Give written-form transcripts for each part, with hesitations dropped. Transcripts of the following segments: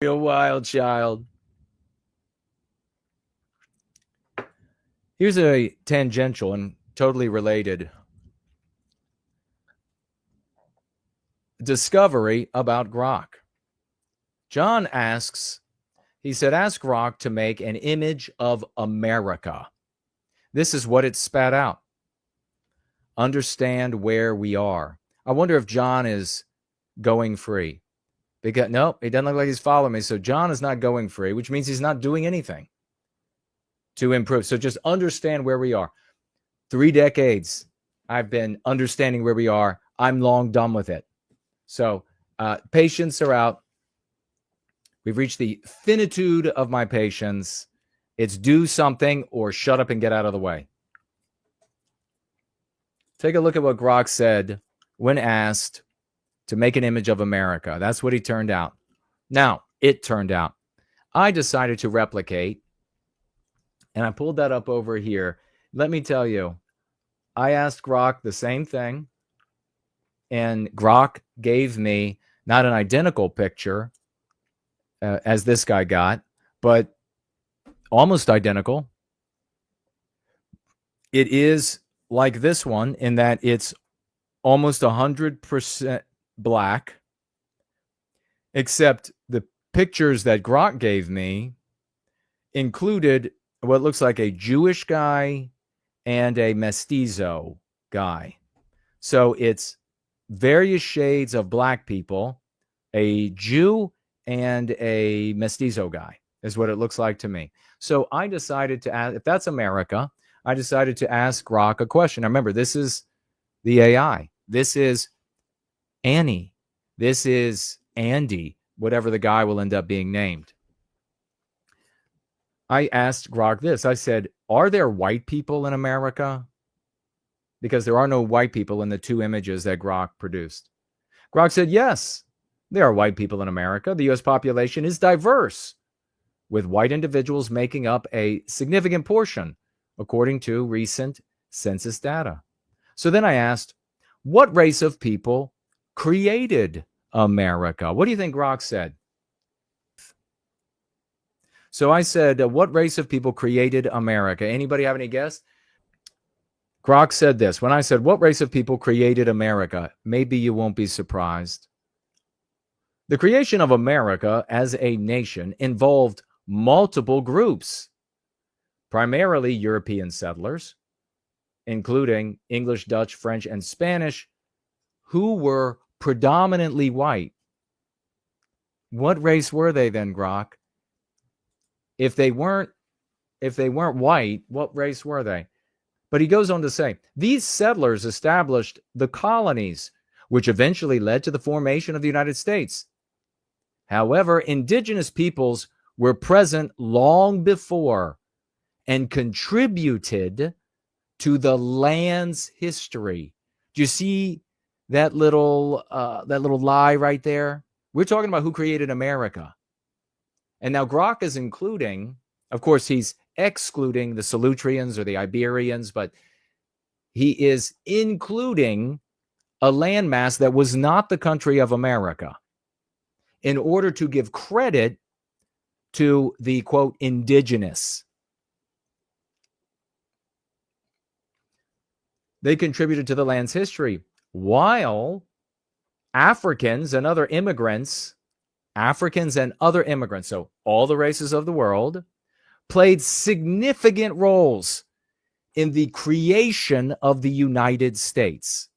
Real wild child. Here's a tangential and totally related discovery about Grok. John asks, he said, ask Grok to make an image of America. This is what it spat out. Understand where we are. I wonder if John is going free. Because nope, he doesn't look like he's following me. So John is not going free, which means he's not doing anything to improve. So just understand where we are. 3 decades I've been understanding where we are. I'm long done with it. So patience are out. We've reached the finitude of my patience. It's do something or shut up and get out of the way. Take a look at what Grok said when asked to make an image of America. That's what he turned out. Now, it turned out. I decided to replicate, and I pulled that up over here. Let me tell you, I asked Grok the same thing, and Grok gave me not an identical picture as this guy got, but almost identical. It is like this one in that it's almost 100% black, except the pictures that Grok gave me included what looks like a Jewish guy and a mestizo guy. So it's various shades of black people, a Jew and a mestizo guy is what it looks like to me. So I decided to ask, if that's America, I decided to ask Grok a question. Now remember, this is the AI. This is Annie. This is Andy, whatever the guy will end up being named. I asked Grok this. I said, are there white people in America? Because there are no white people in the 2 images that Grok produced. Grok said, yes, there are white people in America. The U.S. population is diverse, with white individuals making up a significant portion, according to recent census data. So then I asked, what race of people created America? What do you think Grok said? So I said, what race of people created America? Anybody have any guess? Grok said this. When I said, what race of people created America? Maybe you won't be surprised. The creation of America as a nation involved multiple groups, primarily European settlers, including English, Dutch, French, and Spanish, who were predominantly white. What race were they then, Grok? If they weren't white, what race were they? But he goes on to say, these settlers established the colonies, which eventually led to the formation of the United States. However, indigenous peoples were present long before and contributed to the land's history. Do you see that little lie right there? We're talking about who created America. And now Grok is including, of course, he's excluding the Solutreans or the Iberians, but he is including a landmass that was not the country of America in order to give credit to the, quote, indigenous. They contributed to the land's history, while Africans and other immigrants, so all the races of the world, played significant roles in the creation of the United States.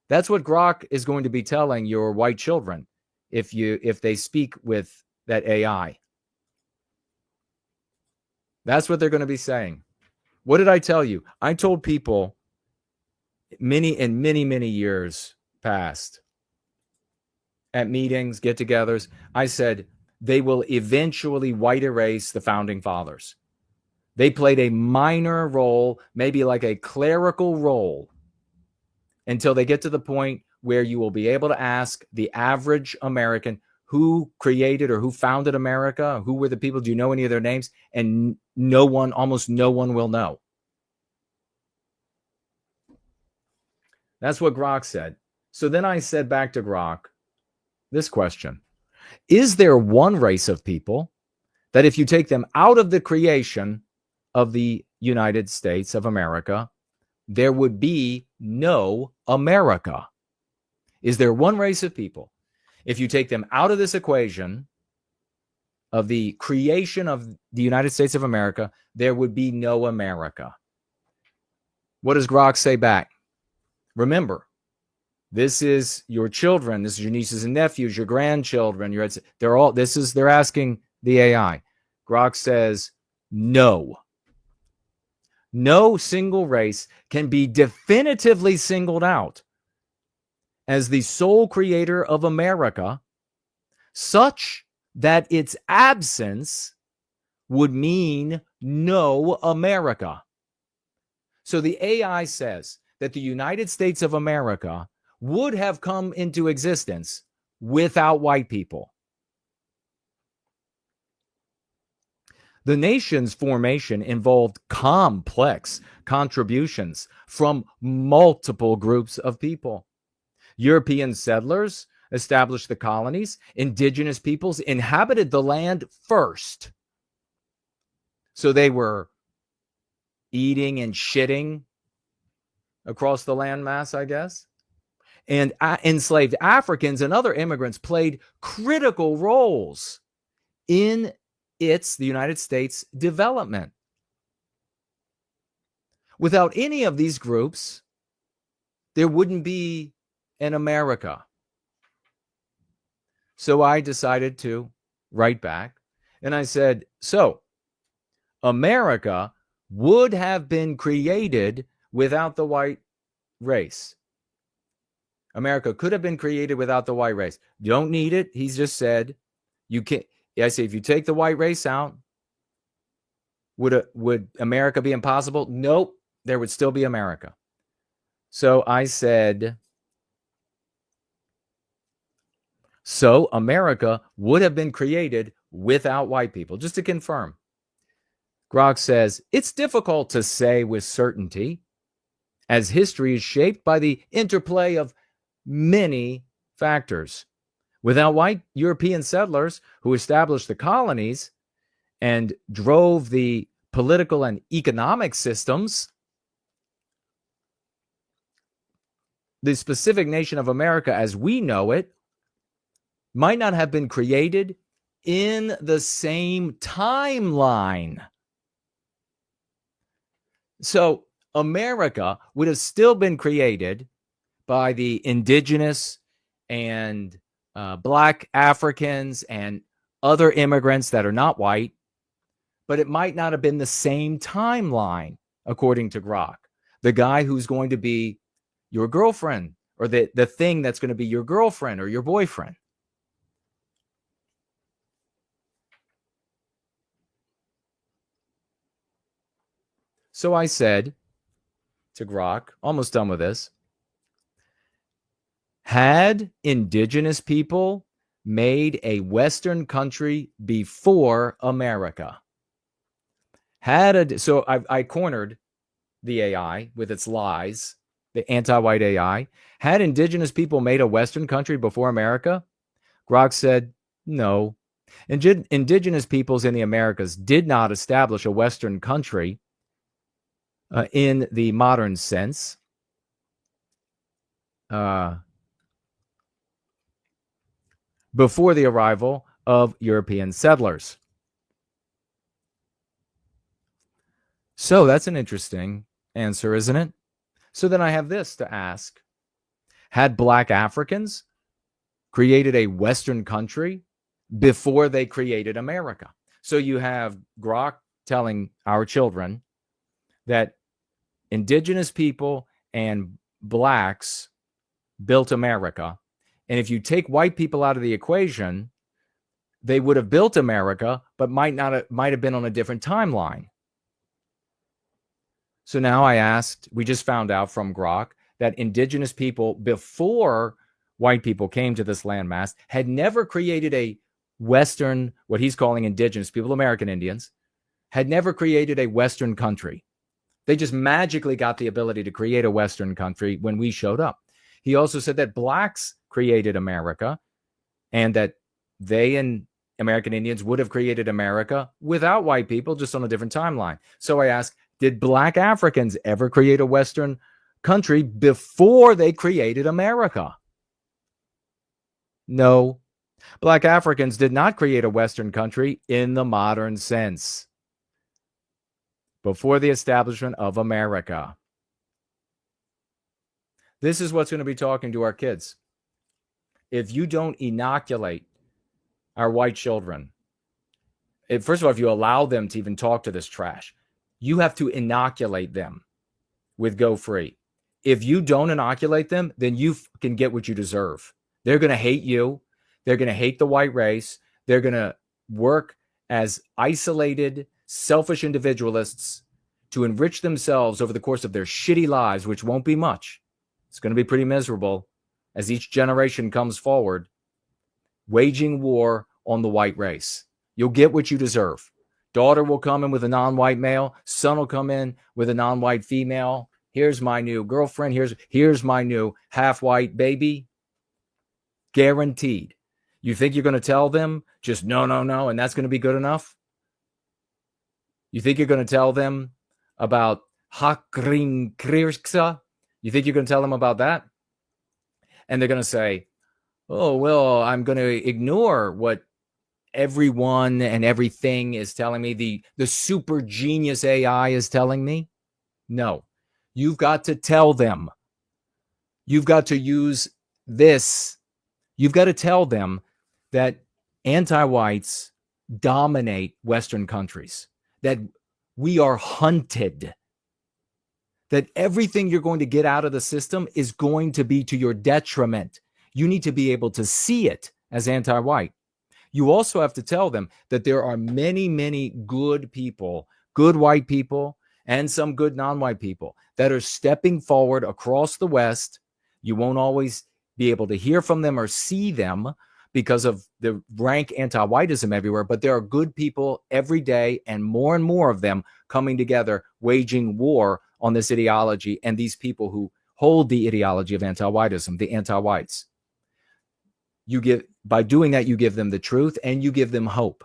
That's what Grok is going to be telling your white children if they speak with that AI. That's what they're going to be saying. What did I tell you? I told people many years past at meetings, get-togethers, I said they will eventually white erase the founding fathers. They played a minor role, maybe like a clerical role, until they get to the point where you will be able to ask the average American who created or who founded America, who were the people, do you know any of their names? And almost no one will know. That's what Grok said. So then I said back to Grok this question. Is there one race of people that if you take them out of the creation of the United States of America, there would be no America? Is there one race of people, if you take them out of this equation of the creation of the United States of America, there would be no America? What does Grok say back? Remember, this is your children, this is your nieces and nephews, your grandchildren, they're asking the AI. Grok says, no. No single race can be definitively singled out as the sole creator of America, such that its absence would mean no America. So the AI says that the United States of America would have come into existence without white people. The nation's formation involved complex contributions from multiple groups of people. European settlers established the colonies. Indigenous peoples inhabited the land first. So they were eating and shitting across the landmass, I guess. And enslaved Africans and other immigrants played critical roles in the United States development. Without any of these groups, there wouldn't be an America. So I decided to write back, and I said, so America would have been created without the white race. America could have been created without the white race. You don't need it. He's just said, you can't. I say, if you take the white race out, would America be impossible? Nope, there would still be America. So I said, so America would have been created without white people, just to confirm. Grok says, it's difficult to say with certainty, as history is shaped by the interplay of many factors. Without white European settlers who established the colonies and drove the political and economic systems, the specific nation of America as we know it might not have been created in the same timeline. So America would have still been created by the indigenous and Black Africans and other immigrants that are not white, but it might not have been the same timeline, according to Grok. The guy who's going to be your girlfriend, or the thing that's going to be your girlfriend or your boyfriend. So I said to Grok, almost done with this, had indigenous people made a Western country before America? So I cornered the AI with its lies, the anti-white AI. Had indigenous people made a Western country before America? Grok said, no. Indigenous peoples in the Americas did not establish a Western country in the modern sense. Before the arrival of European settlers. So that's an interesting answer, isn't it? So then I have this to ask. Had Black Africans created a Western country before they created America? So you have Grok telling our children that indigenous people and blacks built America. And if you take white people out of the equation, they would have built America, but might have been on a different timeline. So now we just found out from Grok that indigenous people before white people came to this landmass had never created a Western, what he's calling indigenous people, American Indians, had never created a Western country. They just magically got the ability to create a Western country when we showed up. He also said that blacks created America and that They and American Indians would have created America without white people, just on a different timeline. So I ask, did black Africans ever create a Western country before they created America? No. Black Africans did not create a Western country in the modern sense before the establishment of America. This is what's going to be talking to our kids. If you don't inoculate our white children, first of all, if you allow them to even talk to this trash, you have to inoculate them with Go Free. If you don't inoculate them, then you can get what you deserve. They're going to hate you. They're going to hate the white race. They're going to work as isolated, selfish individualists to enrich themselves over the course of their shitty lives, which won't be much. It's going to be pretty miserable as each generation comes forward, waging war on the white race. You'll get what you deserve. Daughter will come in with a non-white male. Son will come in with a non-white female. Here's my new girlfriend. Here's my new half-white baby. Guaranteed. You think you're going to tell them just no, and that's going to be good enough? You think you're going to tell them about Hakrin Krirksa? You think you're going to tell them about that? And they're going to say, oh, well, I'm going to ignore what everyone and everything is telling me. The super genius AI is telling me. No, you've got to tell them. You've got to use this. You've got to tell them that anti-whites dominate Western countries, that we are hunted, that everything you're going to get out of the system is going to be to your detriment. You need to be able to see it as anti-white. You also have to tell them that there are many, many good people, good white people, and some good non-white people that are stepping forward across the West. You won't always be able to hear from them or see them because of the rank anti-whiteism everywhere, but there are good people every day and more of them coming together, waging war on this ideology and these people who hold the ideology of anti-whiteism, the anti-whites. By doing that, you give them the truth and you give them hope.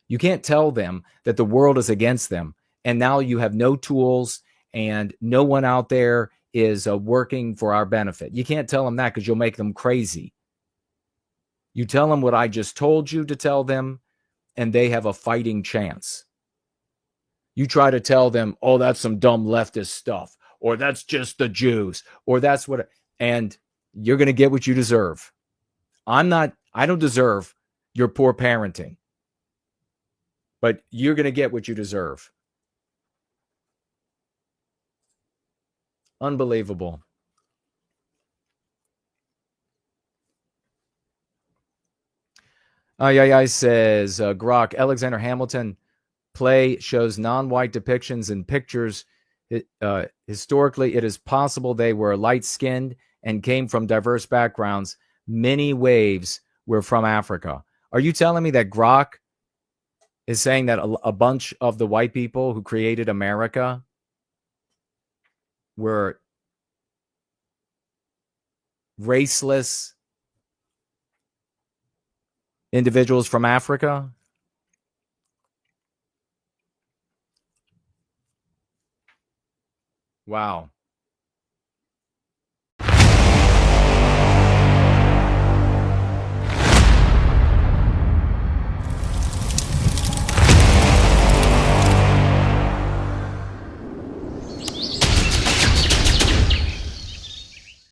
You can't tell them that the world is against them and now you have no tools and no one out there is working for our benefit. You can't tell them that because you'll make them crazy. You tell them what I just told you to tell them, and they have a fighting chance. You try to tell them, oh, that's some dumb leftist stuff, or that's just the Jews, or that's what, and you're going to get what you deserve. I don't deserve your poor parenting, but you're going to get what you deserve. Unbelievable. Says Grok, Alexander Hamilton play shows non-white depictions in pictures. Historically, it is possible they were light-skinned and came from diverse backgrounds. Many waves were from Africa. Are you telling me that Grok is saying that a bunch of the white people who created America were raceless individuals from Africa? Wow.